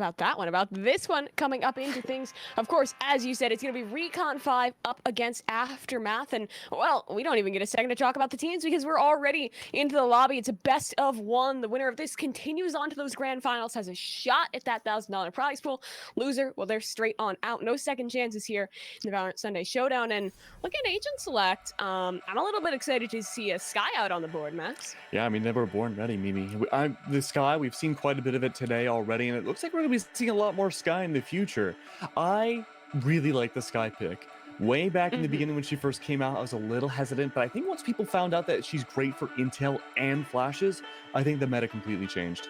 about that one, about this one coming up into things. Of course, as you said, it's going to be Recon 5 up against Aftermath. And, well, we don't even get a second to talk about the teams because we're already into the lobby. It's a best of one. The winner of this continues on to those grand finals, has a shot at that $1,000 prize pool. Loser, well, they're straight on out. No second chances here in the Valorant Sunday Showdown. And look at Agent Select. I'm a little bit excited to see a Sky out on the board, Max. Yeah, I mean, they were born ready, Mimi. The Sky, we've seen quite a bit of it today already, and it looks like we're going to be seeing a lot more Sky in the future. I really like the Sky pick. Way back in the beginning when she first came out, I was a little hesitant, but I think once people found out that she's great for intel and flashes, I think the meta completely changed.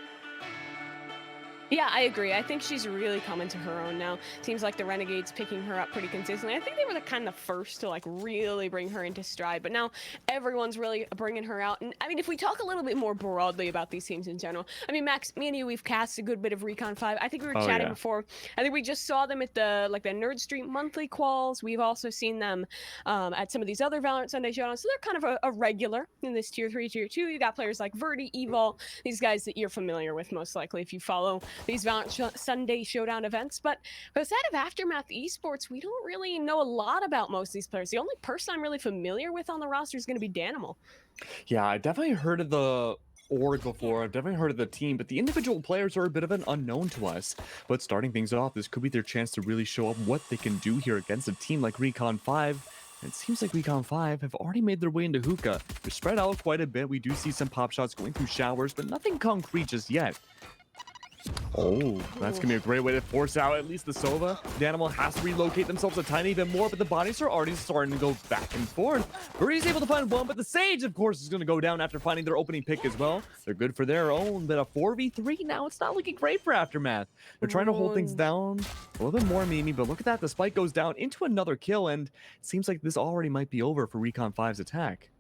Yeah, I agree. I think she's really coming to her own now. Seems like the Renegades picking her up pretty consistently. I think they were the kind of first to like really bring her into stride, but now everyone's really bringing her out. And I mean, if we talk a little bit more broadly about these teams in general, I mean, Max, me and you, we've cast a good bit of Recon 5. I think we were chatting before. I think we just saw them at the Nerd Street monthly quals. We've also seen them at some of these other Valorant Sunday Showdowns. So they're kind of a regular in this tier 3, tier 2. You got players like Verdi, Evol, these guys that you're familiar with most likely if you follow these Valorant Sunday Showdown events. But outside of Aftermath Esports, we don't really know a lot about most of these players. The only person I'm really familiar with on the roster is going to be Danimal. Yeah, I definitely heard of the org before. I've definitely heard of the team, but the individual players are a bit of an unknown to us. But starting things off, this could be their chance to really show up what they can do here against a team like Recon 5. And it seems like Recon 5 have already made their way into hookah. They're spread out quite a bit. We do see some pop shots going through showers, but nothing concrete just yet. Oh, that's gonna be a great way to force out at least the Sova. The animal has to relocate themselves a tiny bit more, but the bodies are already starting to go back and forth. Birdie's able to find one, but the Sage, of course, is gonna go down after finding their opening pick as well. They're good for their own, but a 4v3 now, it's not looking great for Aftermath. They're trying to hold things down a little bit more, Mimi, but look at that. The spike goes down into another kill, and it seems like this already might be over for Recon 5's attack.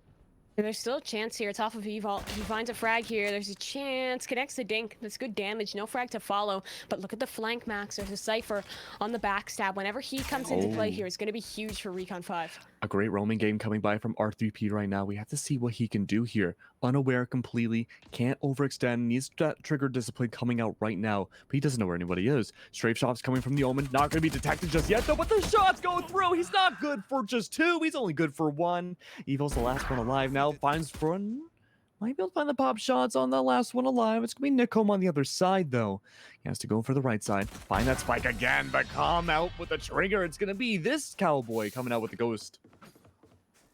There's still a chance here. It's off of Evol. He finds a frag here. There's a chance. Connects the Dink. That's good damage. No frag to follow. But look at the flank, Max. There's a Cypher on the backstab. Whenever he comes into play here, it's going to be huge for Recon 5. A great roaming game coming by from R3P right now. We have to see what he can do here. Unaware completely. Can't overextend. Needs that trigger discipline coming out right now. But he doesn't know where anybody is. Strafe shots coming from the Omen. Not going to be detected just yet, though. But the shots go through. He's not good for just 2. He's only good for 1. Evil's the last one alive now. Finds Front. Might be able to find the pop shots on the last one alive. It's going to be Nicom on the other side, though. He has to go for the right side. Find that spike again, but come out with the trigger. It's going to be this cowboy coming out with the ghost.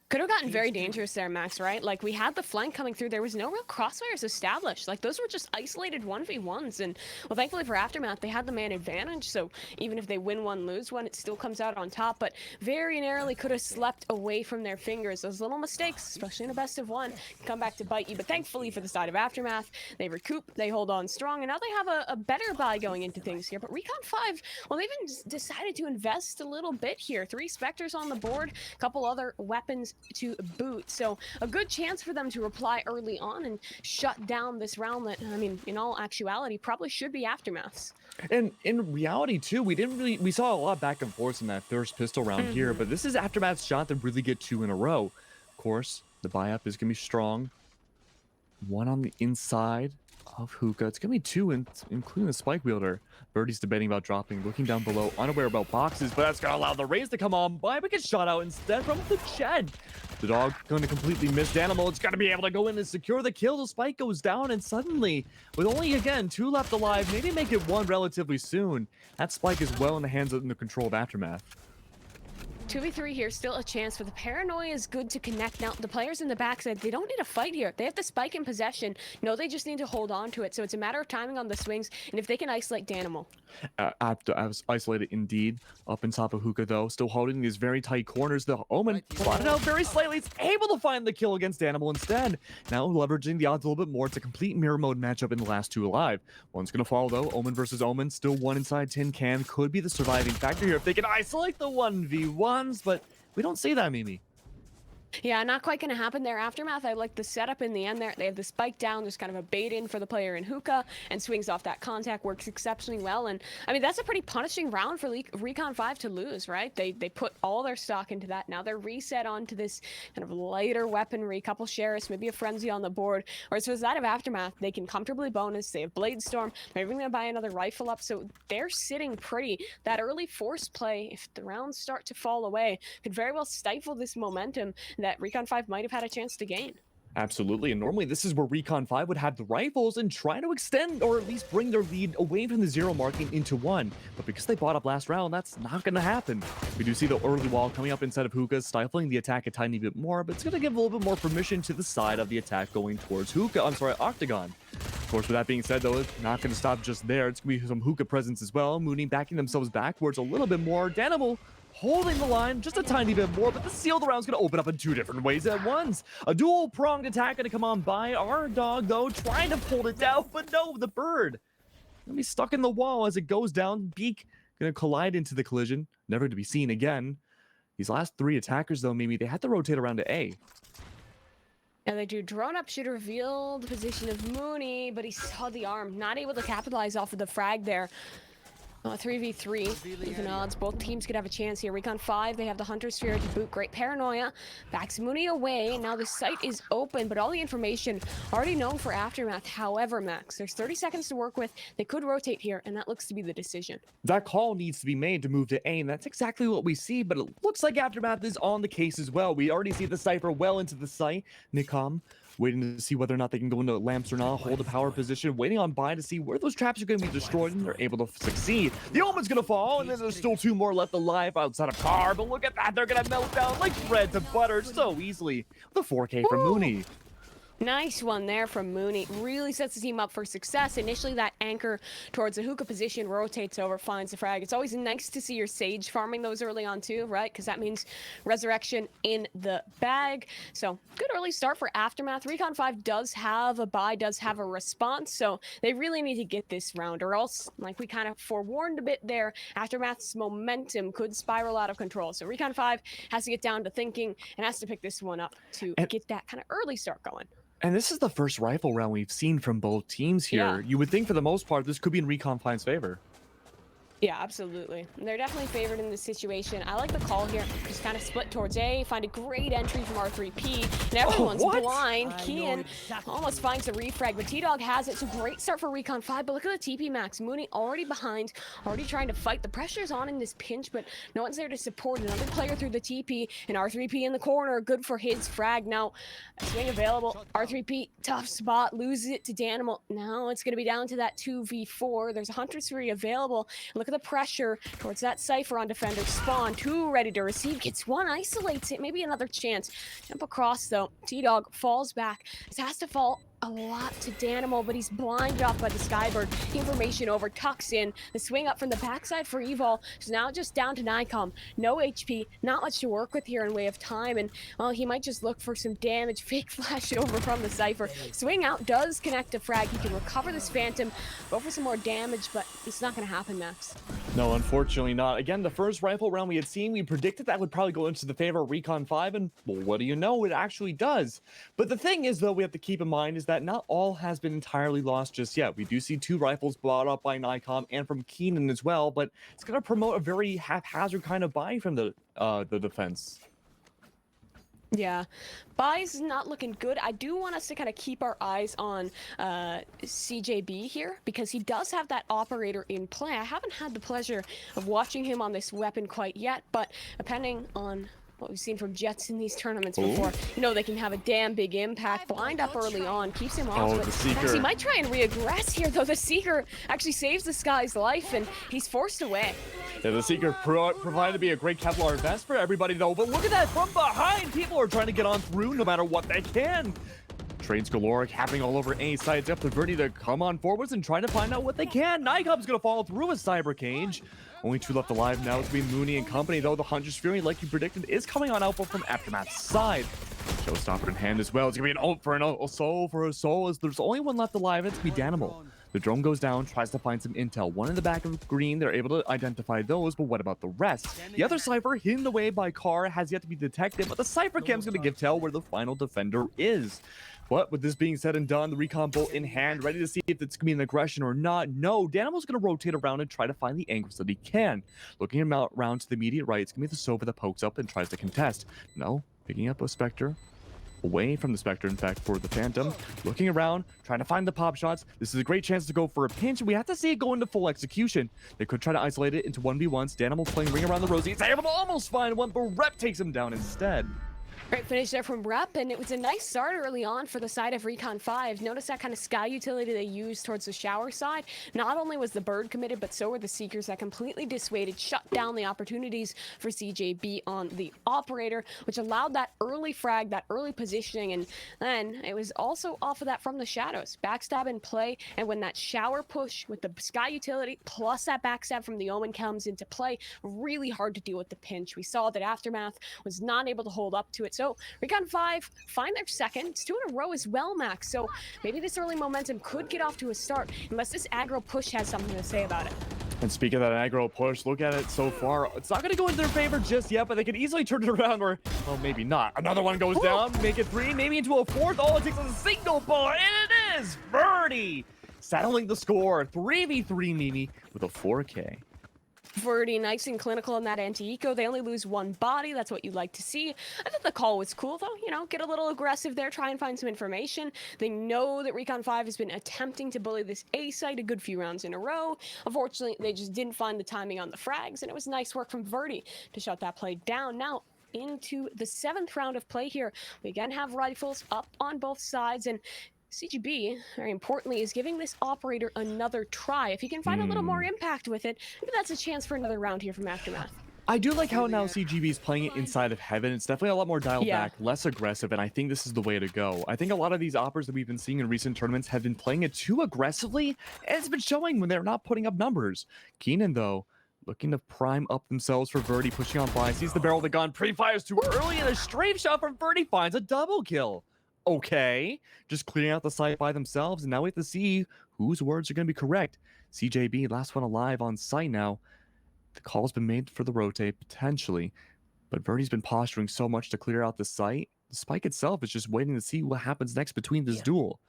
Could have gotten very dangerous there, Max, right? Like, we had the flank coming through. There was no real crossfires established. Like, those were just isolated 1v1s. And, well, thankfully for Aftermath, they had the man advantage. So even if they win one, lose one, it still comes out on top. But very narrowly could have slept away from their fingers. Those little mistakes, especially in a best of one, come back to bite you. But thankfully for the side of Aftermath, they recoup, they hold on strong. And now they have a better buy going into things here. But Recon 5, well, they've even decided to invest a little bit here. 3 Spectres on the board, a couple other weapons to boot, so a good chance for them to reply early on and shut down this round that, I mean, in all actuality, probably should be Aftermath's. And in reality, too, we saw a lot back and forth in that first pistol round here, but this is Aftermath's shot to really get 2 in a row. Of course, the buy-up is going to be strong. 1 on the inside of hookah. It's going to be 2, including the spike wielder. Birdie's debating about dropping, looking down below, unaware about boxes, but that's going to allow the raise to come on by, but gets shot out instead from the shed. The dog going to completely miss Danimal. It's going to be able to go in and secure the kill. The spike goes down, and suddenly, with only, again, 2 left alive, maybe make it 1 relatively soon. That spike is well in the hands of the control of Aftermath. 2v3 here, still a chance, but the paranoia is good to connect. Now, the players in the backside, they don't need a fight here. They have the spike in possession. No, they just need to hold on to it. So it's a matter of timing on the swings, and if they can isolate Danimal. I was isolated indeed. Up in top of hookah, though, still holding these very tight corners. The Omen spotted out very slightly. It's able to find the kill against Danimal instead. Now leveraging the odds a little bit more. It's a complete mirror mode matchup in the last 2 alive. One's going to fall, though. Omen versus Omen. Still 1 inside tin can. Could be the surviving factor here if they can isolate the 1v1s, but we don't see that, Mimi. Yeah, not quite going to happen there. Aftermath, I like the setup in the end there. They have the spike down. There's kind of a bait in for the player in hookah and swings off that contact. Works exceptionally well. And, I mean, that's a pretty punishing round for Recon 5 to lose, right? They put all their stock into that. Now they're reset onto this kind of lighter weaponry, couple sheriffs, maybe a frenzy on the board. Whereas for that of Aftermath, they can comfortably bonus. They have Blade Storm. They're even going to buy another rifle up. So they're sitting pretty. That early force play, if the rounds start to fall away, could very well stifle this momentum that Recon 5 might have had a chance to gain. Absolutely, and normally this is where Recon 5 would have the rifles and try to extend or at least bring their lead away from the 0 marking into 1. But because they bought up last round, that's not going to happen. We do see the early wall coming up inside of Hookah, stifling the attack a tiny bit more, but it's going to give a little bit more permission to the side of the attack going towards Hookah. I'm sorry, Octagon. Of course, with that being said, though, it's not going to stop just there. It's going to be some Hookah presence as well. Mooney backing themselves backwards a little bit more. Danimal holding the line just a tiny bit more, but the seal the round's going to open up in 2 different ways at once. A dual-pronged attack going to come on by. Our dog, though, trying to pull it down, but no, the bird going to be stuck in the wall as it goes down. Beak going to collide into the collision, never to be seen again. These last 3 attackers, though, maybe they had to rotate around to A. And they do. Drone up should reveal the position of Mooney, but he saw the arm. Not able to capitalize off of the frag there. 3v3, even odds. Both teams could have a chance here. Recon 5, they have the Hunter Sphere to boot. Great paranoia. Backs Mooney away. Now the site is open, but all the information already known for Aftermath. However, Max, there's 30 seconds to work with. They could rotate here, and that looks to be the decision. That call needs to be made to move to A, and that's exactly what we see, but it looks like Aftermath is on the case as well. We already see the Cypher well into the site. Nikam waiting to see whether or not they can go into lamps or not, hold a power position, waiting on buy to see where those traps are going to be destroyed, and they're able to succeed. The Omen's going to fall, and then there's still 2 more left alive outside of Car, but look at that, they're going to melt down like bread to butter so easily. The 4K from Mooney. Nice one there from Mooney. Really sets the team up for success. Initially, that anchor towards the hookah position rotates over, finds the frag. It's always nice to see your Sage farming those early on too, right? Because that means resurrection in the bag. So good early start for Aftermath. Recon 5 does have a buy, does have a response. So they really need to get this round, or else, like we kind of forewarned a bit there, Aftermath's momentum could spiral out of control. So Recon 5 has to get down to thinking and has to pick this one up to get that kind of early start going. And this is the first rifle round we've seen from both teams here. Yeah. You would think for the most part this could be in Recon 5's favor. Yeah, absolutely. They're definitely favored in this situation. I like the call here. Just kind of split towards A, find a great entry from R3P, and everyone's blind. Kian almost finds the refrag, but T-Dog has it. It's a great start for Recon 5, but look at the TP Max. Mooney already behind, already trying to fight. The pressure's on in this pinch, but no one's there to support. Another player through the TP, and R3P in the corner, good for his frag. Now, swing available. R3P, tough spot, loses it to Danimal. Now it's going to be down to that 2v4. There's a Hunter Spree available. Look at the pressure towards that Cypher on defender. Spawn, 2 ready to receive. Gets 1, isolates it. Maybe another chance. Jump across, though. T-Dog falls back. This has to fall a lot to Danimal, but he's blinded off by the Skybird. Information over, tucks in. The swing up from the backside for Evol. So now just down to Nikon. No HP, not much to work with here in way of time, and well, he might just look for some damage. Fake flash over from the Cypher. Swing out does connect to frag. He can recover this Phantom, go for some more damage, but it's not going to happen, Max. No, unfortunately not. Again, the first rifle round we had seen, we predicted that would probably go into the favor of Recon 5, and well, what do you know? It actually does. But the thing is, though, we have to keep in mind is that not all has been entirely lost just yet. We do see 2 rifles bought up by Nikon and from Keenan as well, but it's going to promote a very haphazard kind of buy from the defense. Yeah, buy's not looking good. I do want us to kind of keep our eyes on CJB here, because he does have that operator in play. I haven't had the pleasure of watching him on this weapon quite yet, but depending on what we've seen from Jets in these tournaments before, you know, they can have a damn big impact. Blind up early on, keeps him off. Oh, but the Seeker. Max, he might try and reaggress here, though. The Seeker actually saves this guy's life, and he's forced away. Yeah, the Seeker provided to be a great Kevlar vest for everybody, though. But look at that from behind. People are trying to get on through no matter what they can. Trades galore happening all over A sides. Up to Verdi to come on forwards and try to find out what they can. Nikom's going to fall through a cyber cage. Only 2 left alive now to be Mooney and company, though. The Hunter's Fury, like you predicted, is coming on output from Aftermath's side. Showstopper in hand as well. It's going to be an ult for a soul, as there's only 1 left alive. It's going to be Danimal. The drone goes down, tries to find some intel. One in the back of green, they're able to identify those, but what about the rest? The other Cypher, hidden away by Car, has yet to be detected, but the Cypher cam's going to give tell where the final defender is. But with this being said and done, the Recon bolt in hand, ready to see if it's going to be an aggression or not. No, Danimal's going to rotate around and try to find the angles that he can. Looking him out around to the immediate right, it's going to be the Sova that pokes up and tries to contest. No, picking up a Spectre. Away from the Spectre, in fact, for the Phantom. Looking around, trying to find the pop shots. This is a great chance to go for a pinch. We have to see it go into full execution. They could try to isolate it into 1v1s. Danimal playing Ring Around the Rosie. He's able to almost find one, but Rep takes him down instead. Great finish there from Rep, and it was a nice start early on for the side of Recon 5. Notice that kind of sky utility they used towards the shower side. Not only was the bird committed, but so were the Seekers that completely dissuaded, shut down the opportunities for CJB on the operator, which allowed that early frag, that early positioning, and then it was also off of that from the shadows. Backstab in play, and when that shower push with the sky utility plus that backstab from the Omen comes into play, really hard to deal with the pinch. We saw that Aftermath was not able to hold up to it. So Recon 5 find their second. It's 2 in a row as well, Max. So maybe this early momentum could get off to a start unless this aggro push has something to say about it. And speaking of that aggro push, look at it so far. It's not going to go in their favor just yet, but they could easily turn it around, or, well, maybe not. Another one goes down, make it 3, maybe into a 4th. All it takes is a single bullet, and it is Verdi settling the score. 3v3 Mimi with a 4K. Verdi nice and clinical in that anti-eco. They only lose 1 body. That's what you'd like to see. I thought the call was cool, though. You know, get a little aggressive there, try and find some information. They know that Recon 5 has been attempting to bully this A site a good few rounds in a row. Unfortunately, they just didn't find the timing on the frags, and it was nice work from Verdi to shut that play down. Now, into the 7th round of play here, we again have rifles up on both sides, and CGB, very importantly, is giving this operator another try. If he can find a little more impact with it, maybe that's a chance for another round here from Aftermath. I do like how now CGB is playing it inside of Heaven. It's definitely a lot more dialed back, less aggressive, and I think this is the way to go. I think a lot of these operas that we've been seeing in recent tournaments have been playing it too aggressively, and it's been showing when they're not putting up numbers. Keenan, though, looking to prime up themselves for Verdi, pushing on by, sees the barrel of the gun, pre-fires too early, and a strafe shot from Verdi finds a double kill. Okay, just clearing out the site by themselves, and now we have to see whose words are going to be correct. CJB, last one alive on site now. The call's been made for the rotate, potentially, but Verdi's been posturing so much to clear out the site. The spike itself is just waiting to see what happens next between this duel.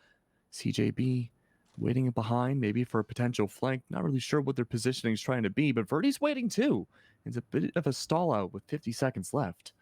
CJB waiting behind, maybe for a potential flank. Not really sure what their positioning is trying to be, but Verdi's waiting too. It's a bit of a stall out with 50 seconds left.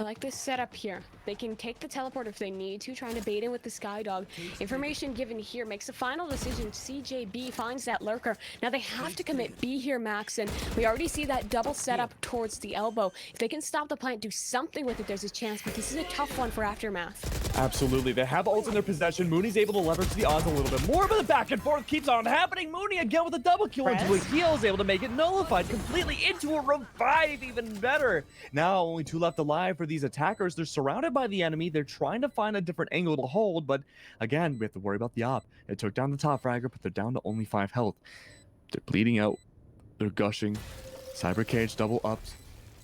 I like this setup here. They can take the teleport if they need to, trying to bait in with the Skydog. Information given here makes the final decision. CJB finds that lurker. Now they have to commit B here, Max, and we already see that double setup towards the elbow. If they can stop the plant, do something with it, there's a chance, but this is a tough one for Aftermath. Absolutely. They have ults in their possession. Mooney's able to leverage the odds a little bit more, but the back and forth keeps on happening. Mooney again with a double kill into a heal, is able to make it nullified completely into a revive, even better. Now only 2 left alive for these attackers. They're surrounded by the enemy. They're trying to find a different angle to hold, but again, we have to worry about the op. It took down the top fragger, but they're down to only 5 health. They're bleeding out. They're gushing. Cyber cage double ups.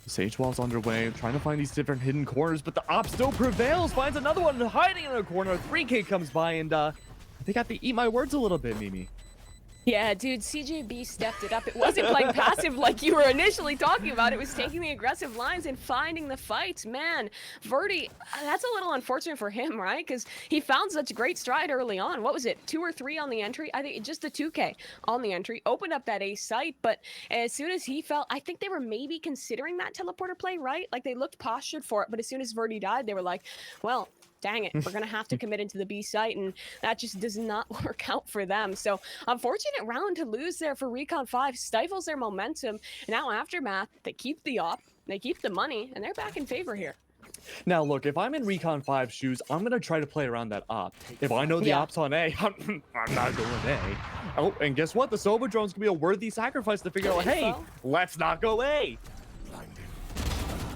The Sage Wall's underway, trying to find these different hidden corners, but the op still prevails, finds another one hiding in a corner. 3K comes by, and I think I have to eat my words a little bit, Mimi. Yeah, dude, CJB stepped it up. It wasn't playing passive like you were initially talking about. It was taking the aggressive lines and finding the fights. Man, Verdi, that's a little unfortunate for him, right? Because he found such great stride early on. What was it, 2 or 3 on the entry? I think just the 2K on the entry. Opened up that A site, but as soon as he fell, I think they were maybe considering that teleporter play, right? Like they looked postured for it, but as soon as Verdi died, they were like, well, dang it, we're going to have to commit into the B site, and that just does not work out for them. So, unfortunate round to lose there for Recon 5, stifles their momentum. And now Aftermath, they keep the op, they keep the money, and they're back in favor here. Now, look, if I'm in Recon 5 shoes, I'm going to try to play around that op. If I know the op's on A, I'm not going A. Oh, and guess what? The Sova drone's going to be a worthy sacrifice to figure out, hey, let's not go A.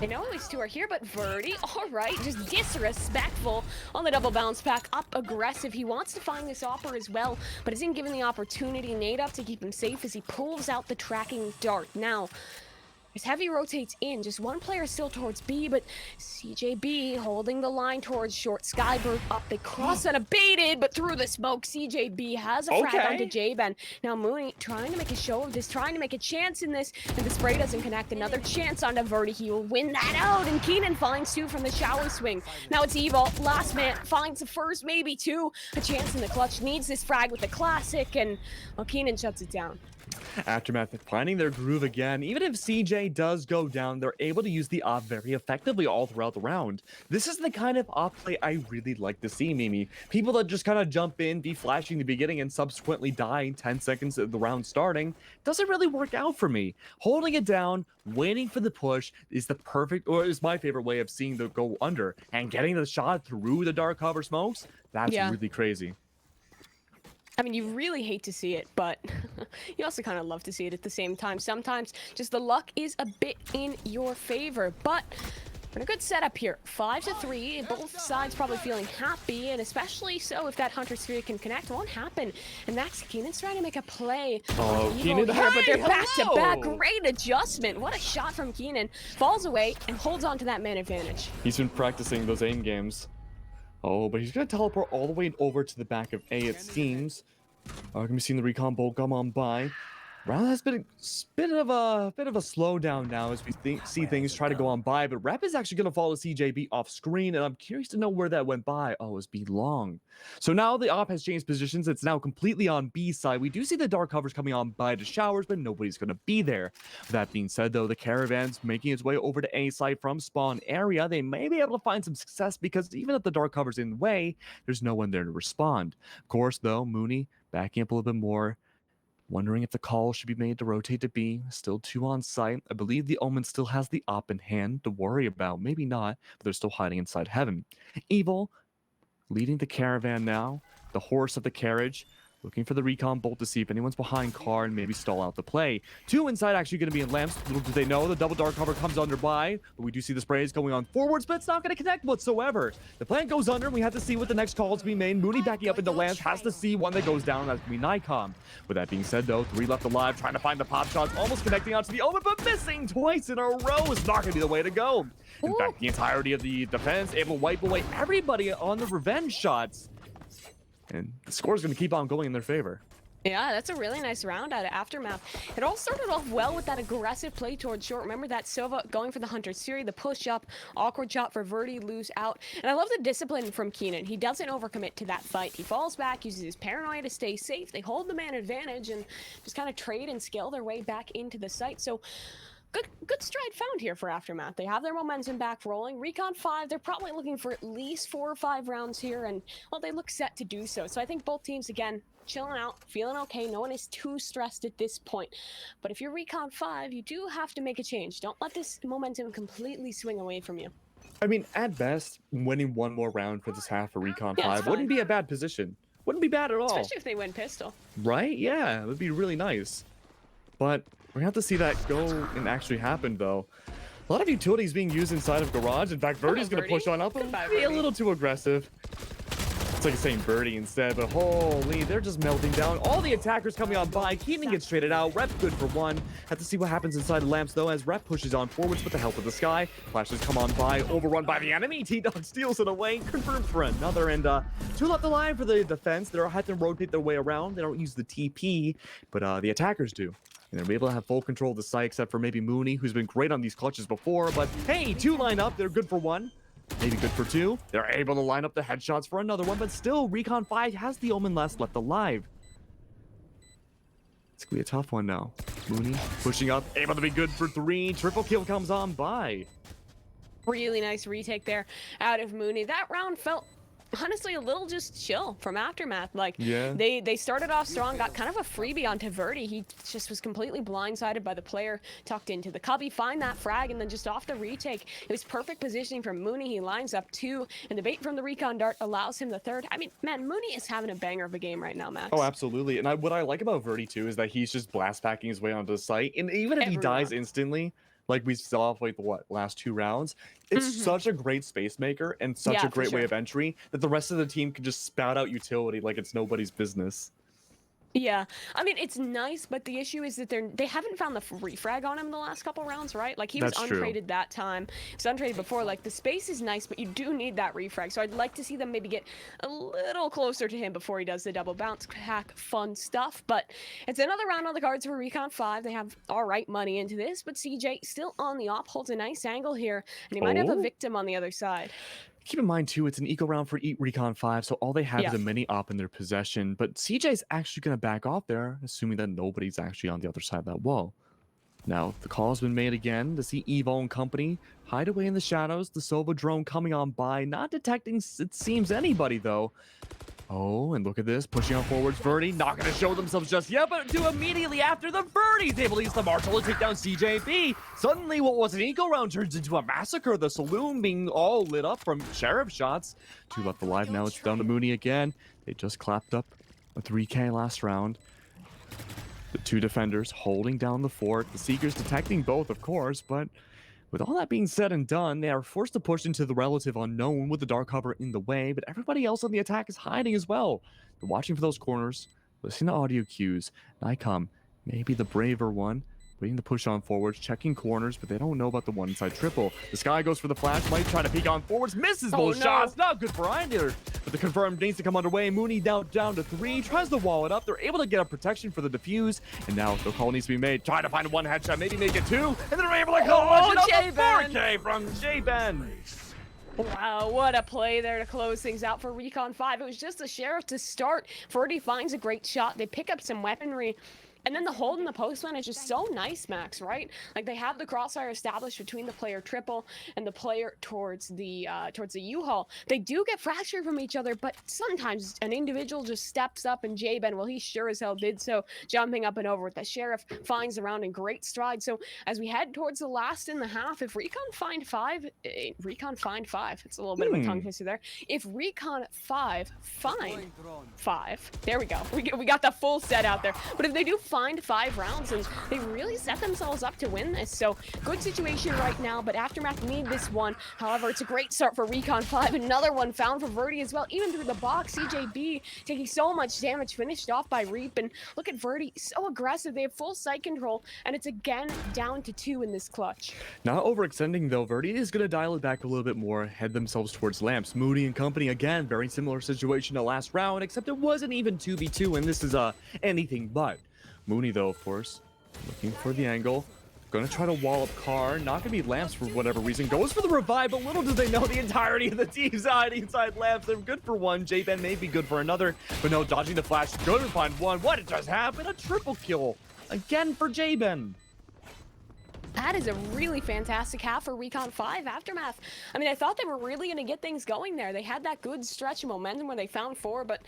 They know these 2 are here, but Verdi, all right, just disrespectful on the double bounce back, up aggressive. He wants to find this opper as well, but isn't given the opportunity. Nade up to keep him safe as he pulls out the tracking dart. Now, As Heavy rotates in, just one player still towards B, but CJB holding the line towards short. Skybird up, they cross and baited, but through the smoke, CJB has a frag onto J-Ben. Now Mooney trying to make a show of this, trying to make a chance in this, and the spray doesn't connect. Another chance onto Verdi, he will win that out, and Keenan finds two from the shower swing. Now it's Evil, last man, finds the first, maybe two. A chance in the clutch, needs this frag with the classic, and well, Keenan shuts it down. Aftermath finding their groove again. Even if CJ does go down, they're able to use the op very effectively all throughout the round. This is the kind of op play I really like to see, Mimi. People that just kind of jump in, be flashing the beginning, and subsequently die 10 seconds of the round starting doesn't really work out for me. Holding it down, waiting for the push is the perfect, or is my favorite way of seeing the go under, and getting the shot through the dark cover smokes. That's really crazy. I mean, you really hate to see it, but you also kind of love to see it at the same time. Sometimes just the luck is a bit in your favor, but we're in a good setup here. 5-3, both sides probably feeling happy, and especially so if that Hunter Sphere can connect. It won't happen, and that's Keenan's trying to make a play. Oh, Keenan, here, but they're back-to-back. Great adjustment. What a shot from Keenan. Falls away and holds on to that man advantage. He's been practicing those aim games. Oh, but he's going to teleport all the way over to the back of A, it seems. Going to be seeing the Recon Bolt come on by. Round has been a bit of a slowdown now as we see things try to go on by, but Rep is actually going to follow CJB off screen, and I'm curious to know where that went by. Oh, it was B long. So now the op has changed positions. It's now completely on B side. We do see the dark covers coming on by to showers, but nobody's going to be there. That being said, though, the caravan's making its way over to A side from spawn area. They may be able to find some success because even if the dark cover's in the way, there's no one there to respond. Of course, though, Mooney backing up a little bit more. Wondering if the call should be made to rotate to B. Still two on site. I believe the Omen still has the op in hand to worry about. Maybe not, but they're still hiding inside heaven. Evil leading the caravan now. The horse of the carriage. Looking for the Recon Bolt to see if anyone's behind car and maybe stall out the play. Two inside actually going to be in lamps. Little do they know, the double dark cover comes under by. But we do see the sprays going on forwards, but it's not going to connect whatsoever. The plant goes under, and we have to see what the next call is being made. Mooney backing up into lamps, has to see one that goes down, and that's going to be Nikon. With that being said, though, 3 left alive, trying to find the pop shots, almost connecting onto the Omen, but missing twice in a row is not going to be the way to go. In fact, the entirety of the defense able to wipe away everybody on the revenge shots. And the score is going to keep on going in their favor. Yeah, that's a really nice round out of Aftermath. It all started off well with that aggressive play towards short. Remember that Sova going for the Hunter Series, the push up, awkward shot for Verdi, lose out. And I love the discipline from Keenan. He doesn't overcommit to that fight. He falls back, uses his paranoia to stay safe. They hold the man advantage and just kind of trade and scale their way back into the site. So good stride found here for Aftermath. They have their momentum back rolling. Recon 5, they're probably looking for at least 4 or 5 rounds here, and well, they look set to do so. So I think both teams, again, chilling out, feeling okay. No one is too stressed at this point. But if you're Recon 5, you do have to make a change. Don't let this momentum completely swing away from you. I mean, at best, winning one more round for this half for Recon 5 wouldn't be a bad position. Wouldn't be bad at all. Especially if they win pistol. Right? Yeah, it would be really nice. But we're going to have to see that go and actually happen, though. A lot of utilities being used inside of Garage. In fact, Verdi's going to push on up and be a little too aggressive. It's like saying Birdie instead, but holy, they're just melting down. All the attackers coming on by. Keenan gets traded out. Rep good for one. Have to see what happens inside the lamps, though, as Rep pushes on forwards with the help of the Sky. Flashes come on by, overrun by the enemy. T-Dog steals it away, confirmed for another, and 2 left alive for the defense. They're had to rotate their way around. They don't use the TP, but the attackers do. And they're able to have full control of the site, except for maybe Mooney, who's been great on these clutches before. But hey, 2 line up. They're good for 1. Maybe good for 2. They're able to line up the headshots for another one, but still, Recon 5 has the Omen left alive. It's going to be a tough one now. Mooney pushing up, able to be good for 3. Triple kill comes on by. Really nice retake there out of Mooney. That round felt honestly a little just chill from Aftermath. Like, they started off strong, got kind of a freebie onto Verdi. He just was completely blindsided by the player tucked into the cubby, find that frag, and then just off the retake, it was perfect positioning from Mooney. He lines up 2, and the bait from the Recon dart allows him the 3rd. I mean, man, Mooney is having a banger of a game right now, Max. Oh, absolutely. And what I like about Verdi, too, is that he's just blast packing his way onto the site, and even if he dies instantly, like we saw like the last 2 rounds, it's such a great space maker and such a great way of entry that the rest of the team can just spout out utility like it's nobody's business. Yeah, I mean it's nice, but the issue is that they haven't found the refrag on him in the last couple rounds, right? Like he was That's true. untraded that time. He was untraded before. Like the space is nice, but you do need that refrag. So I'd like to see them maybe get a little closer to him before he does the double bounce hack, fun stuff. But it's another round on the cards for Recon 5. They have all right money into this, but CJ still on the op, holds a nice angle here, and he might have a Oh. victim on the other side. Keep in mind too, it's an eco round for Recon 5, so all they have is Yeah. a mini op in their possession. But CJ's actually going to back off there, assuming that nobody's actually on the other side of that wall. Now, the call has been made again to see Evo and company hide away in the shadows. The Sova drone coming on by, not detecting, it seems, anybody though. Oh, and look at this, pushing on forwards. Verdi not going to show themselves just yet, but do immediately after the Verdi's able to use the Marshall to take down CJB. Suddenly, what was an eco round turns into a massacre. The saloon being all lit up from sheriff shots. 2 left alive now. It's down to Mooney again. They just clapped up a 3K last round. The 2 defenders holding down the fort. The Seekers detecting both, of course, but with all that being said and done, they are forced to push into the relative unknown with the dark cover in the way, but everybody else on the attack is hiding as well. They're watching for those corners, listening to audio cues. Nycom, maybe the braver one, waiting to push on forwards, checking corners, but they don't know about the one inside triple. The Sky goes for the flash, might try to peek on forwards, misses both shots. Not good for either. But the confirmed needs to come underway. Mooney down to 3, tries to wall it up. They're able to get a protection for the defuse, and now the call needs to be made. Try to find one headshot, maybe make it 2, and then they're able to call it up. 4K from J-Ben. Wow, what a play there to close things out for Recon 5. It was just the Sheriff to start. Ferdy finds a great shot. They pick up some weaponry. And then the hold in the postman is just so nice, Max, right? Like they have the crossfire established between the player triple and the player towards the U-Haul. They do get fractured from each other, but sometimes an individual just steps up, and J-Ben, well, he sure as hell did so, jumping up and over it. The Sheriff finds the round in great stride. So as we head towards the last in the half, if Recon find 5, it's a little bit of a tongue twister there. If Recon 5 find 5, there we go. We got the full set out there. But if they do find 5 rounds, and they really set themselves up to win this. So good situation right now, but Aftermath need this one. However, it's a great start for Recon 5. Another one found for Verdi as well, even through the box. CJB taking so much damage, finished off by Reap. And look at Verdi, so aggressive. They have full site control, and it's again down to 2 in this clutch. Not overextending though, Verdi is going to dial it back a little bit more, head themselves towards lamps. Moody and company, again, very similar situation to last round, except it wasn't even 2v2, and this is anything but. Mooney, though, of course, looking for the angle. Gonna try to wall up Carr. Not gonna be Lamps for whatever reason. Goes for the revive, but little do they know the entirety of the team's hiding inside Lamps. They're good for one. J-Ben may be good for another. But no, dodging the flash. Gonna find one. What did just happen? A triple kill. Again for J-Ben. That is a really fantastic half for Recon 5 Aftermath. I mean, I thought they were really going to get things going there. They had that good stretch of momentum where they found 4, but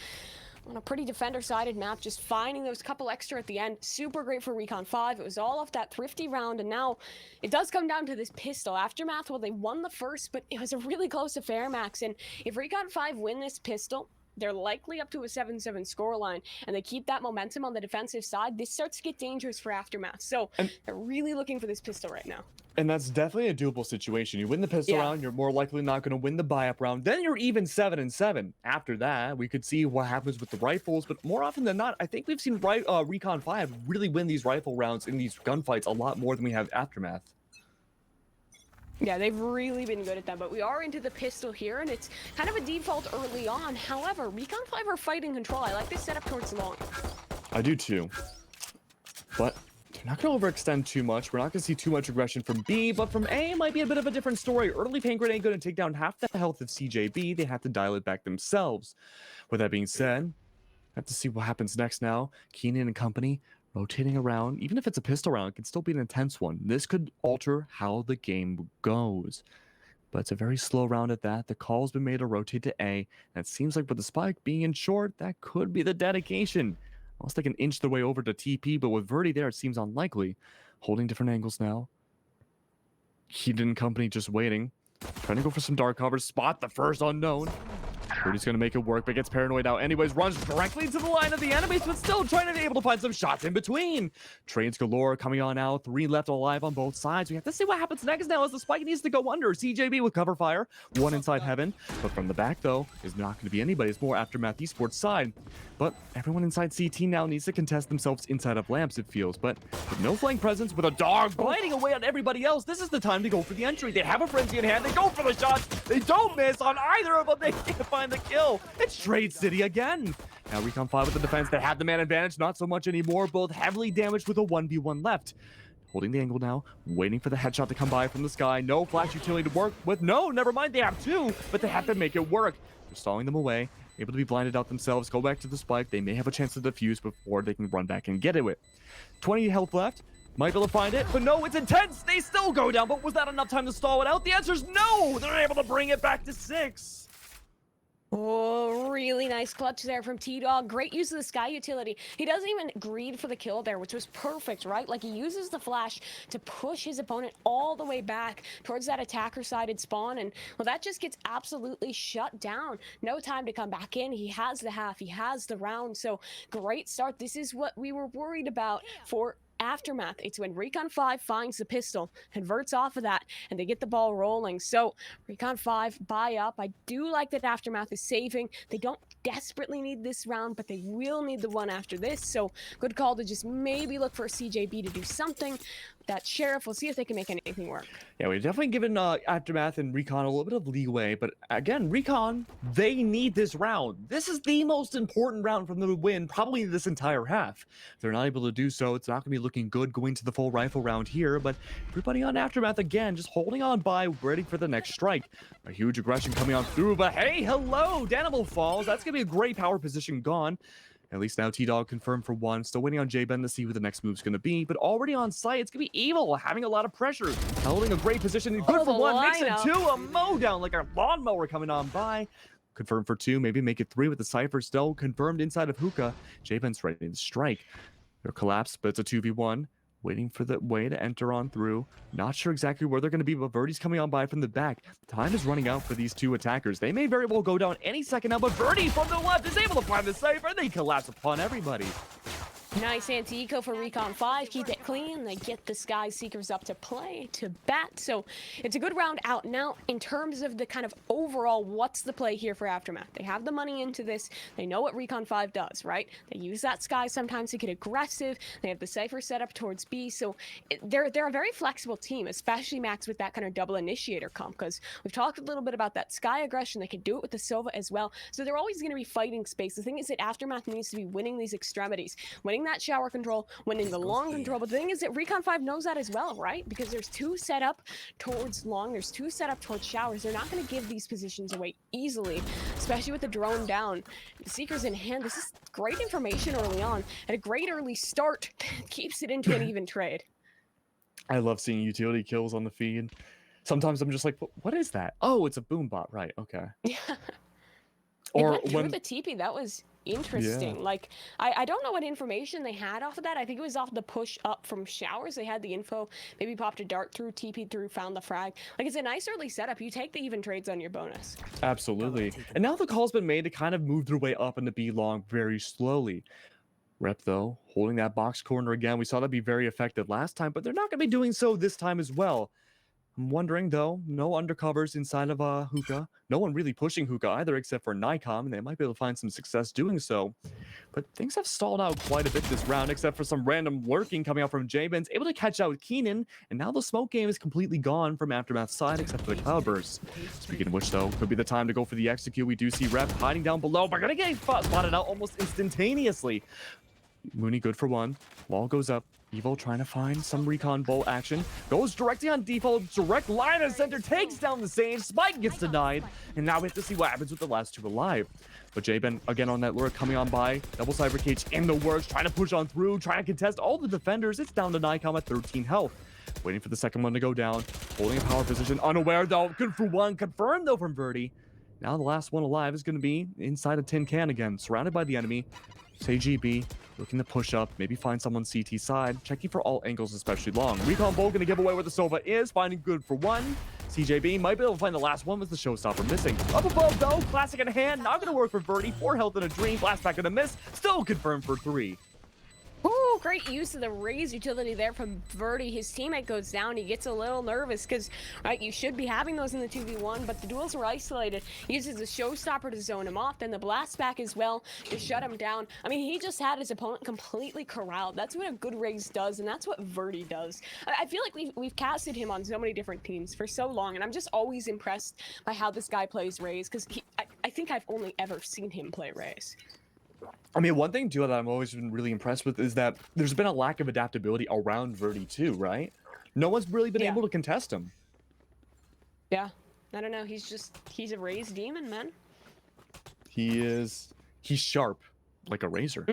on a pretty defender-sided map, just finding those couple extra at the end, super great for Recon 5. It was all off that thrifty round, and now it does come down to this pistol. Aftermath, well, they won the first, but it was a really close affair, Max, and if Recon 5 win this pistol, they're likely up to a 7-7 scoreline, and they keep that momentum on the defensive side. This starts to get dangerous for Aftermath, so they're really looking for this pistol right now. And that's definitely a doable situation. You win the pistol round, you're more likely not going to win the buy-up round. Then you're even 7-7. After that, we could see what happens with the rifles, but more often than not, I think we've seen Recon 5 really win these rifle rounds in these gunfights a lot more than we have Aftermath. Yeah, they've really been good at that, but we are into the pistol here, and it's kind of a default early on. However, Recon 5 are fighting control. I like this setup towards long. I do too. But they're not going to overextend too much. We're not going to see too much aggression from B, but from A, it might be a bit of a different story. Early paint grenade going to take down half the health of CJB. They have to dial it back themselves. With that being said, I have to see what happens next now. Keenan and company rotating around. Even if it's a pistol round, it can still be an intense one. This could alter how the game goes. But it's a very slow round at that. The call's been made to rotate to A. And it seems like with the spike being in short, that could be the dedication. Unless they can inch their way over to TP, but with Verdi there, it seems unlikely. Holding different angles now. Keenan and company just waiting. Trying to go for some dark cover. Spot the first unknown. Verdi's going to make it work, but gets paranoid out anyways. Runs directly into the line of the enemies, but still trying to be able to find some shots in between. Trades galore coming on out. 3 left alive on both sides. We have to see what happens next now as the spike needs to go under. CJB with cover fire. 1 inside heaven. But from the back, though, is not going to be anybody. It's more Aftermath Esports side. But everyone inside CT now needs to contest themselves inside of lamps, it feels. But with no flank presence, with a dog biting away on everybody else, this is the time to go for the entry. They have a frenzy in hand. They go for the shots. They don't miss on either of them. They can't find the kill. It's Trade City again. Now Recon 5 with the defense. They have the man advantage. Not so much anymore. Both heavily damaged with a 1v1 left. Holding the angle now, waiting for the headshot to come by from the sky. No flash utility to work with. No, never mind. They have two, but they have to make it work. They're stalling them away, able to be blinded out themselves. Go back to the spike. They may have a chance to defuse before they can run back and get it. 20 health left. Might be able to find it, but no, it's intense. They still go down, but was that enough time to stall it out? The answer is no. They're able to bring it back to 6. Oh, really nice clutch there from T-Dog. Great use of the sky utility. He doesn't even greed for the kill there, which was perfect, right? Like, he uses the flash to push his opponent all the way back towards that attacker-sided spawn, and, well, that just gets absolutely shut down. No time to come back in. He has the half. He has the round, so great start. This is what we were worried about for Aftermath. It's when Recon 5 finds the pistol, converts off of that, and they get the ball rolling. So Recon 5 buy up. I do like that Aftermath is saving. They don't desperately need this round, but they will need the one after this. So good call to just maybe look for a CJB to do something. That Sheriff, we'll see if they can make anything work. Yeah, we've definitely given Aftermath and Recon a little bit of leeway, but again, Recon, they need this round. This is the most important round for them to win, probably this entire half. If they're not able to do so, it's not going to be looking good going to the full rifle round here, but everybody on Aftermath, again, just holding on by, ready for the next strike. A huge aggression coming on through, but hey, hello, Danimal falls. That's going to be a great power position gone. At least now T-Dog confirmed for one. Still waiting on J-Ben to see who the next move's going to be. But already on site, it's going to be Evil, having a lot of pressure. Holding a great position. Good for one. Makes it two. A mow down like a lawnmower coming on by. Confirmed for two. Maybe make it three with the Cypher still. Confirmed inside of Hookah. J-Ben's ready to strike. They're collapsed, but it's a 2v1. Waiting for the way to enter on through. Not sure exactly where they're going to be, but Verdi's coming on by from the back. Time is running out for these two attackers. They may very well go down any second now, but Verdi from the left is able to find the Cypher, and they collapse upon everybody. Nice anti-eco for Recon 5. Keep it clean. They get the Sky Seekers up to play, to bat. So it's a good round out. Now, in terms of the kind of overall, what's the play here for Aftermath? They have the money into this. They know what Recon 5 does, right? They use that Sky sometimes to get aggressive. They have the Cypher set up towards B. So they're a very flexible team, especially Max with that kind of double initiator comp, because we've talked a little bit about that Sky aggression. They can do it with the Sova as well. So they're always going to be fighting space. The thing is that Aftermath needs to be winning these extremities, winning that shower control, winning the long control. But the thing is that Recon 5 knows that as well, right? Because there's two set up towards long, there's two set up towards showers. They're not going to give these positions away easily, especially with the drone down. The Seekers in hand. This is great information early on, and a great early start keeps it into an even trade. I love seeing utility kills on the feed. Sometimes I'm just like, what is that? Oh, it's a boom bot, right? Okay. Yeah. Or went through when the TP, that was interesting. Yeah. Like, I don't know what information they had off of that. I think it was off the push up from showers. They had the info, maybe popped a dart through, TP'd through, found the frag. Like, it's a nice early setup. You take the even trades on your bonus. Absolutely. And now the call's been made to kind of move their way up into B long very slowly. Rep, though, holding that box corner again. We saw that be very effective last time, but they're not going to be doing so this time as well. I'm wondering, though, no undercovers inside of Hookah. No one really pushing Hookah either, except for Nikon, and they might be able to find some success doing so. But things have stalled out quite a bit this round, except for some random lurking coming out from J-Ben's, able to catch out with Keenan, and now the smoke game is completely gone from Aftermath's side, except for the cloudburst. Speaking of which, though, could be the time to go for the execute. We do see Rep hiding down below, but gonna get spotted out almost instantaneously. Mooney good for one. Wall goes up. Evo trying to find some recon bolt action. Goes directly on default. Direct line of center. Takes down the Sage. Spike gets denied. And now we have to see what happens with the last two alive. But J-Ben again on that lure coming on by. Double Cyber Cage in the works. Trying to push on through. Trying to contest all the defenders. It's down to Nikon at 13 health. Waiting for the second one to go down. Holding a power position. Unaware though. Good for one. Confirmed though from Verdi. Now the last one alive is going to be inside a tin can again. Surrounded by the enemy. GB looking to push up, maybe find someone CT side, checking for all angles, especially long. Recon Bolt gonna give away where the Sova is, finding good for one. CJB might be able to find the last one with the showstopper missing. Up above though, classic in hand, not gonna work for Verdi. 4 health in a dream, blast back in a miss, still confirmed for 3. Ooh, Oh, great use of the Raze utility there from Verdi. His teammate goes down. He gets a little nervous because, right, you should be having those in the 2v1, but the duels were isolated. He uses the showstopper to zone him off, then the blast back as well to shut him down. I mean, he just had his opponent completely corralled. That's what a good Raze does, and that's what Verdi does. I feel like we've casted him on so many different teams for so long, and I'm just always impressed by how this guy plays Raze, because I think I've only ever seen him play Raze. I mean, one thing too that I've always been really impressed with is that there's been a lack of adaptability around Verdi too, right? No one's really been able to contest him. Yeah, I don't know. He's a Raze demon, man. He's sharp, like a razor.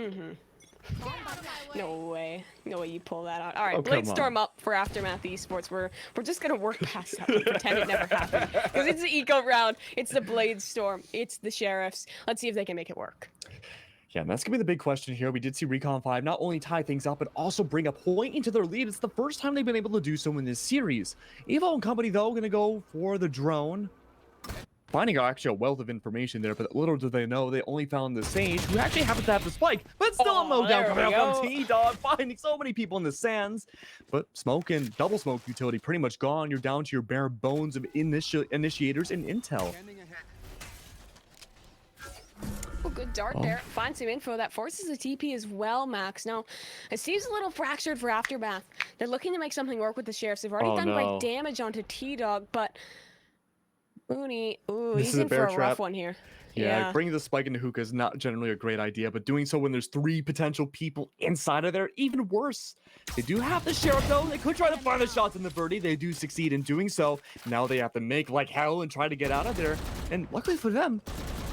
No way you pull that out. All right, Oh, Blade Storm up for Aftermath Esports. We're just gonna work past that and pretend it never happened, because it's the eco round, it's the Blade Storm, it's the Sheriffs. Let's see if they can make it work. Yeah, and that's gonna be the big question here. We did see Recon 5 not only tie things up, but also bring a point into their lead. It's the first time they've been able to do so in this series. Evo and company, though, gonna go for the drone. Finding actually a wealth of information there, but little do they know, they only found the Sage, who actually happens to have the spike, but still a mowdown coming out from T-Dog, finding so many people in the sands. But smoke and double smoke utility pretty much gone. You're down to your bare bones of initiators and intel. Oh, good dart there. Find some info that forces a TP as well, Max. Now, it seems a little fractured for Aftermath. They're looking to make something work with the Sheriffs. They've already done great damage onto T-Dog, but Mooney, he's in for a rough one here. Yeah, bringing the spike into hookah is not generally a great idea, but doing so when there's 3 potential people inside of there, even worse. They do have the Sheriff, though. They could try to find the shots in the Verdi. They do succeed in doing so. Now they have to make like hell and try to get out of there. And luckily for them,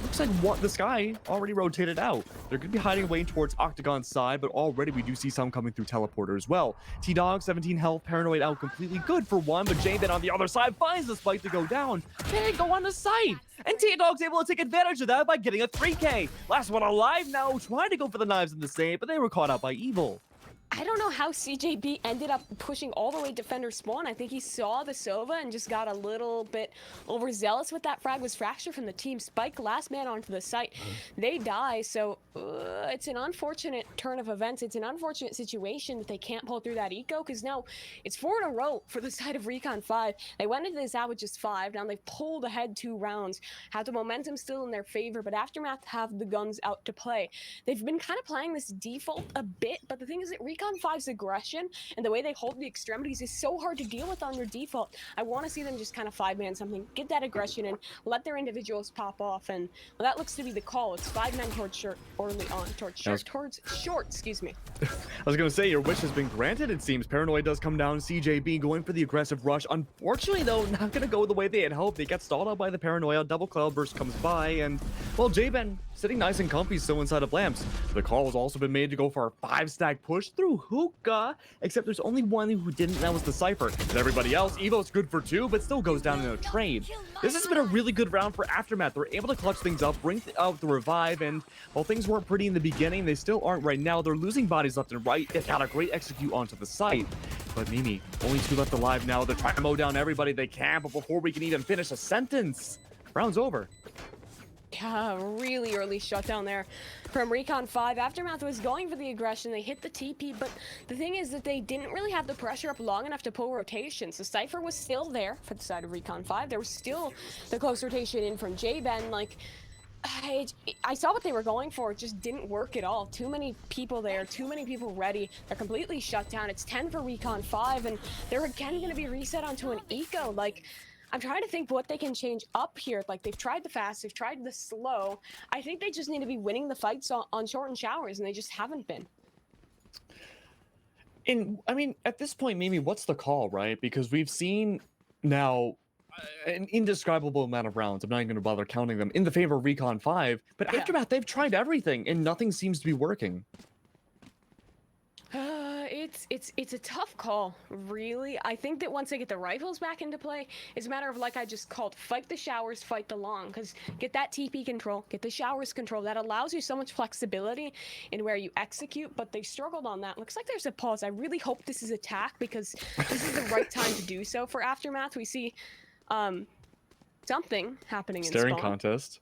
looks like the sky already rotated out. They're going to be hiding away towards Octagon's side, but already we do see some coming through teleporter as well. T-Dog, 17 health, Paranoid out completely good for one, but Jane on the other side finds the spike to go down. They go on the site, and T-Dog's able to take advantage of that by getting a 3K. Last one alive now, trying to go for the knives in the save, but they were caught out by Evil. I don't know how CJB ended up pushing all the way defender spawn. I think he saw the Sova and just got a little bit overzealous with that frag. Was fractured from the team. Spike last man onto the site. They die, so it's an unfortunate turn of events. It's an unfortunate situation that they can't pull through that eco, because now it's 4 in a row for the side of Recon 5. They went into this out with just 5. Now they've pulled ahead 2 rounds. Have the momentum still in their favor, but Aftermath have the guns out to play. They've been kind of playing this default a bit, but the thing is that Recon 5's aggression and the way they hold the extremities is so hard to deal with on your default. I want to see them just kind of 5-man something, get that aggression in, let their individuals pop off, and well, that looks to be the call. It's 5 men towards short, early on, towards short, excuse me. I was going to say, your wish has been granted, it seems. Paranoid does come down, CJB going for the aggressive rush. Unfortunately, though, not going to go the way they had hoped. They get stalled out by the Paranoia, double cloud burst comes by, and, well, J-Ben sitting nice and comfy still inside of lamps. The call has also been made to go for a 5-stack push through hookah, except there's only one who didn't, and that was the Cypher. And everybody else, Evo's good for 2, but still goes down in a trade. This has been a really good round for Aftermath. They're able to clutch things up, bring out the revive, and while things weren't pretty in the beginning, they still aren't right now. They're losing bodies left and right. They got a great execute onto the site. But Mimi, only 2 left alive now. They're trying to mow down everybody they can, but before we can even finish a sentence, round's over. Yeah, really early shutdown there from Recon 5. Aftermath was going for the aggression. They hit the TP, but the thing is that they didn't really have the pressure up long enough to pull rotations. The Cypher was still there for the side of Recon 5. There was still the close rotation in from J-Ben. Like, I saw what they were going for. It just didn't work at all. Too many people there, too many people ready. They're completely shut down. It's 10 for Recon 5, and they're again going to be reset onto an eco. Like, I'm trying to think what they can change up here. Like, they've tried the fast, they've tried the slow. I think they just need to be winning the fights on short and showers, and they just haven't been. And I mean, at this point, Mimi, what's the call, right? Because we've seen now an indescribable amount of rounds. I'm not even going to bother counting them in the favor of Recon 5. But Aftermath, they've tried everything, and nothing seems to be working. It's a tough call, really. I think that once they get the rifles back into play, it's a matter of, like I just called, fight the showers, fight the long. Because get that TP control, get the showers control. That allows you so much flexibility in where you execute, but they struggled on that. Looks like there's a pause. I really hope this is attack, because this is the right time to do so for Aftermath. We see something happening in Staring spawn. contest.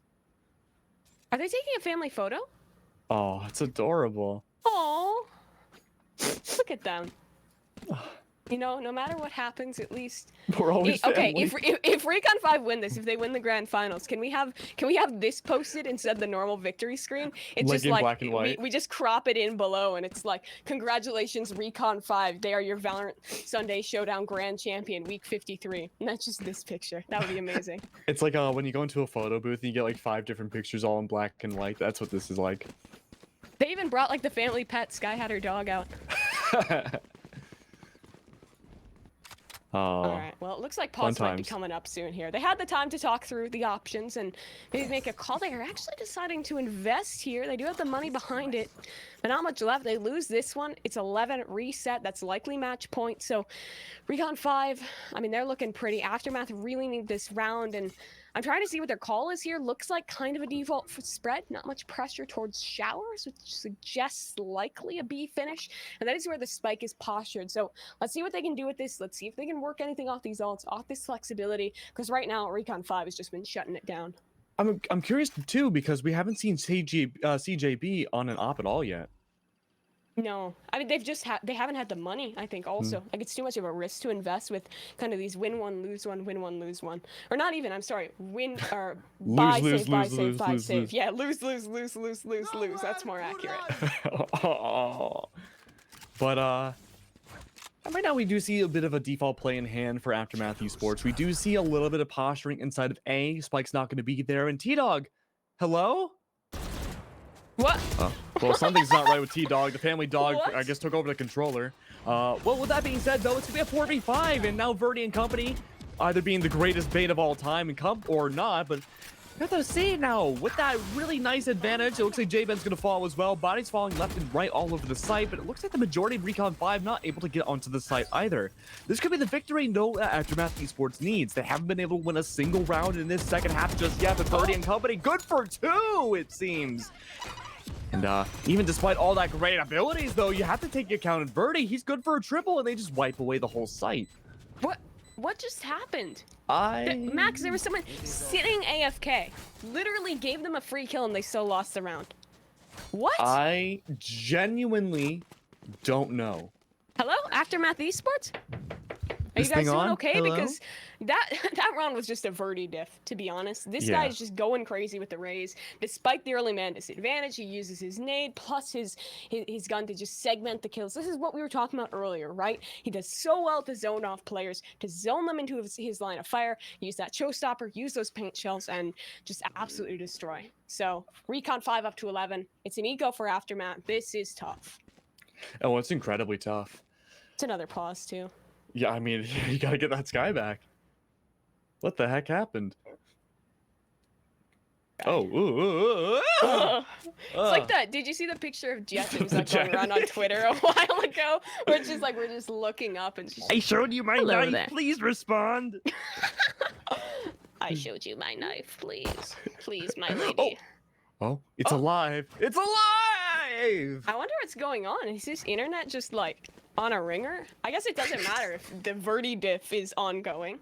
Are they taking a family photo? Oh, it's adorable. Oh. Look at them. You know, no matter what happens, at least We're always okay. family. If Recon 5 win this, if they win the grand finals, can we have this posted instead of the normal victory screen? It's Like just in like black and white. we just crop it in below, and it's like, congratulations, Recon 5. They are your Valorant Sunday Showdown Grand Champion, Week 53. And that's just this picture. That would be amazing. It's like when you go into a photo booth and you get like 5 different pictures all in black and white. That's what this is like. They even brought like the family pet. Sky had her dog out. All right. Well, it looks like pause might be coming up soon here. They had the time to talk through the options and maybe make a call. They are actually deciding to invest here. They do have the money behind it, but not much left. They lose this one. It's 11 reset. That's likely match point. So Recon 5, I mean, they're looking pretty. Aftermath really need this round, and I'm trying to see what their call is here. Looks like kind of a default spread. Not much pressure towards showers, which suggests likely a B finish. And that is where the spike is postured. So let's see what they can do with this. Let's see if they can work anything off these ults, off this flexibility. Because right now, Recon 5 has just been shutting it down. I'm curious too, because we haven't seen CJB on an op at all yet. No, I mean, they haven't had the money, I think, also. Like, it's too much of a risk to invest with kind of these win one, lose one, win one, lose one. Or not even, I'm sorry, win, or buy, save, buy, save, buy, save. Yeah, lose, lose, lose, lose, lose, lose. That's more accurate. But, right now we do see a bit of a default play in hand for Aftermath Esports. We do see a little bit of posturing inside of A. Spike's not going to be there. And T-Dog, hello? What? Well, something's not right with T-Dog. The family dog, What? I guess, took over the controller. Well, with that being said, though, it's going to be a 4v5, and now Verdi and company either being the greatest bait of all time or not, but you have to say now, with that really nice advantage, it looks like J-Ben's going to fall as well. Bodies falling left and right all over the site, but it looks like the majority of Recon 5 not able to get onto the site either. This could be the victory no Aftermath Esports needs. They haven't been able to win a single round in this second half just yet, but Verdi and company, good for 2, it seems. And even despite all that great abilities, though, you have to take account of Verdi. He's good for a triple, and they just wipe away the whole site. What just happened? Max, there was someone sitting AFK. Literally gave them a free kill, and they still lost the round. What? I genuinely don't know. Hello, Aftermath Esports? Are This you guys thing doing on? okay? Hello? Because that round was just a Verdi diff, to be honest. This guy is just going crazy with the raise. Despite the early man disadvantage, he uses his nade plus his gun to just segment the kills. This is what we were talking about earlier, right? He does so well to zone off players, to zone them into his line of fire, use that showstopper, use those paint shells, and just absolutely destroy. So, Recon 5 up to 11. It's an eco for Aftermath. This is tough. Oh, it's incredibly tough. It's another pause, too. Yeah, I mean, you gotta get that sky back. What the heck happened? Oh, it's like that. Did you see the picture of Jet that was like going around on Twitter a while ago? Where it's just like we're just looking up and she's I showed you my Hello knife. there. Please respond. I showed you my knife, please. Please, my lady. Oh, it's alive. It's alive! I wonder what's going on. Is this internet just like on a ringer? I guess it doesn't matter if the Verdi diff is ongoing.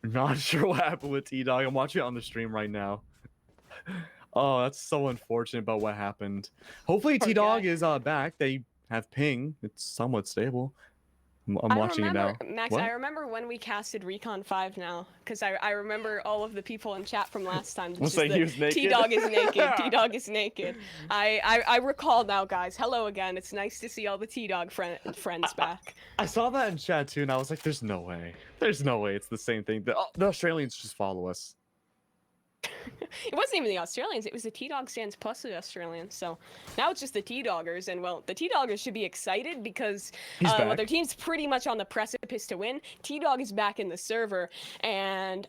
Not sure what happened with T-Dog. I'm watching it on the stream right now. Oh, that's so unfortunate about what happened. Hopefully T-Dog is back. They have ping. It's somewhat stable. I'm watching it now. Max, What? I remember when we casted Recon 5 now, because I remember all of the people in chat from last time. Was like he was naked? T-Dog is naked. T-Dog is naked. I recall now, guys. Hello again. It's nice to see all the T-Dog friends back. I saw that in chat too, and I was like, there's no way. There's no way it's the same thing. The Australians just follow us. It wasn't even the Australians, it was the T-Dog stands plus the Australians. So now it's just the T-Doggers, and well, the T-Doggers should be excited because well, their team's pretty much on the precipice to win. T-Dog is back in the server, and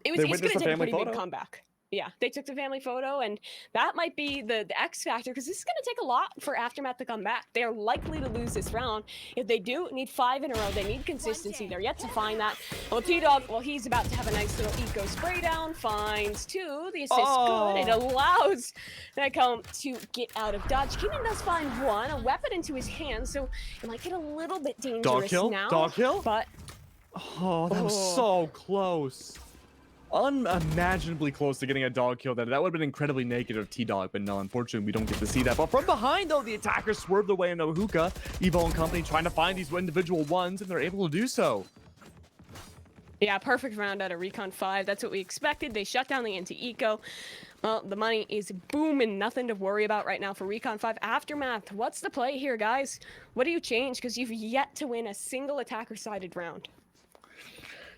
it's going to take a pretty big comeback. Yeah, they took the family photo, and that might be the X factor, because this is going to take a lot for Aftermath to come back. They are likely to lose this round. If they do need 5 in a row, they need consistency. They're yet to find that. Well, T-Dog, well, he's about to have a nice little eco spray down, finds 2, the assist good. It allows Recon to get out of dodge. Keenan does find 1, a weapon into his hand, so it might get a little bit dangerous now. Dog kill? But Oh, that was so close. unimaginably close to getting a dog kill there. That would have been incredibly negative of T-Dog, but no, unfortunately, we don't get to see that. But from behind, though, the attackers swerved away into a hookah. Evo and company trying to find these individual ones, and they're able to do so. Yeah, perfect round out of Recon 5. That's what we expected. They shut down the anti-eco. Well, the money is booming. Nothing to worry about right now for Recon 5. Aftermath, what's the play here, guys? What do you change? Because you've yet to win a single attacker-sided round.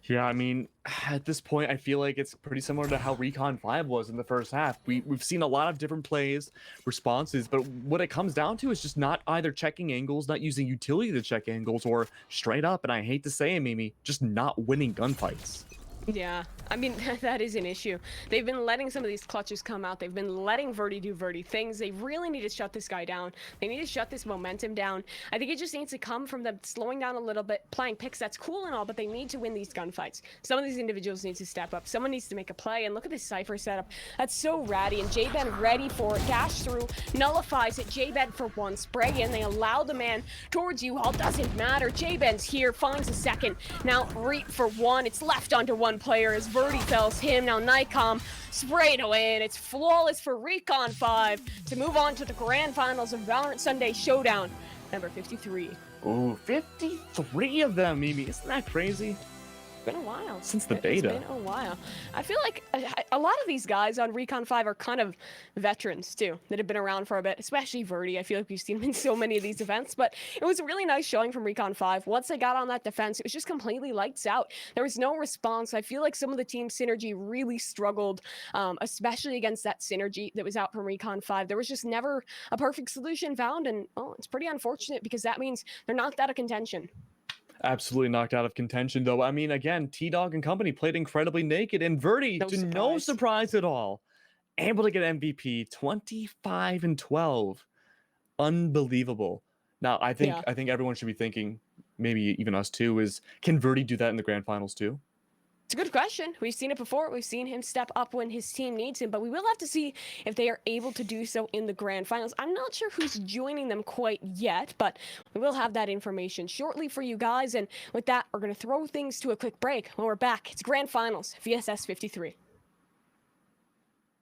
Yeah, I mean, at this point, I feel like it's pretty similar to how Recon 5 was in the first half. We've seen a lot of different plays, responses, but what it comes down to is just not either checking angles, not using utility to check angles, or straight up, and I hate to say it, Mimi, just not winning gunfights. Yeah, I mean, that is an issue. They've been letting some of these clutches come out. They've been letting Verdi do Verdi things. They really need to shut this guy down. They need to shut this momentum down. I think it just needs to come from them slowing down a little bit, playing picks. That's cool and all, but they need to win these gunfights. Some of these individuals need to step up. Someone needs to make a play, and look at this Cypher setup. That's so ratty, and J-Ben ready for it. Dash through, nullifies it. J-Ben for one, spray in. They allow the man towards you. All doesn't matter. J-Ben's here, finds a second. Now, Reap for one. It's left onto one player as Verdi fells him. Now Nikon sprayed away, and it's flawless for Recon 5 to move on to the grand finals of Valorant Sunday Showdown number 53. Oh, 53 of them, Mimi. Isn't that crazy? Been a while since the beta. It's been a while. I feel like a lot of these guys on Recon 5 are kind of veterans too, that have been around for a bit, especially Verdi. I feel like we've seen him in so many of these events, but it was a really nice showing from Recon 5. Once they got on that defense, it was just completely lights out. There was no response. I feel like some of the team synergy really struggled, especially against that synergy that was out from Recon 5. There was just never a perfect solution found, and it's pretty unfortunate because that means they're knocked out of contention. Absolutely knocked out of contention, though. I mean, again, T-Dog and company played incredibly naked, and Verdi, no surprise at all, able to get MVP, 25-12. Unbelievable. Now, I think everyone should be thinking, maybe even us too, is can Verdi do that in the grand finals too? It's a good question. We've seen it before. We've seen him step up when his team needs him, but we will have to see if they are able to do so in the grand finals. I'm not sure who's joining them quite yet, but we will have that information shortly for you guys. And with that, we're going to throw things to a quick break. When we're back, it's grand finals, VSS 53.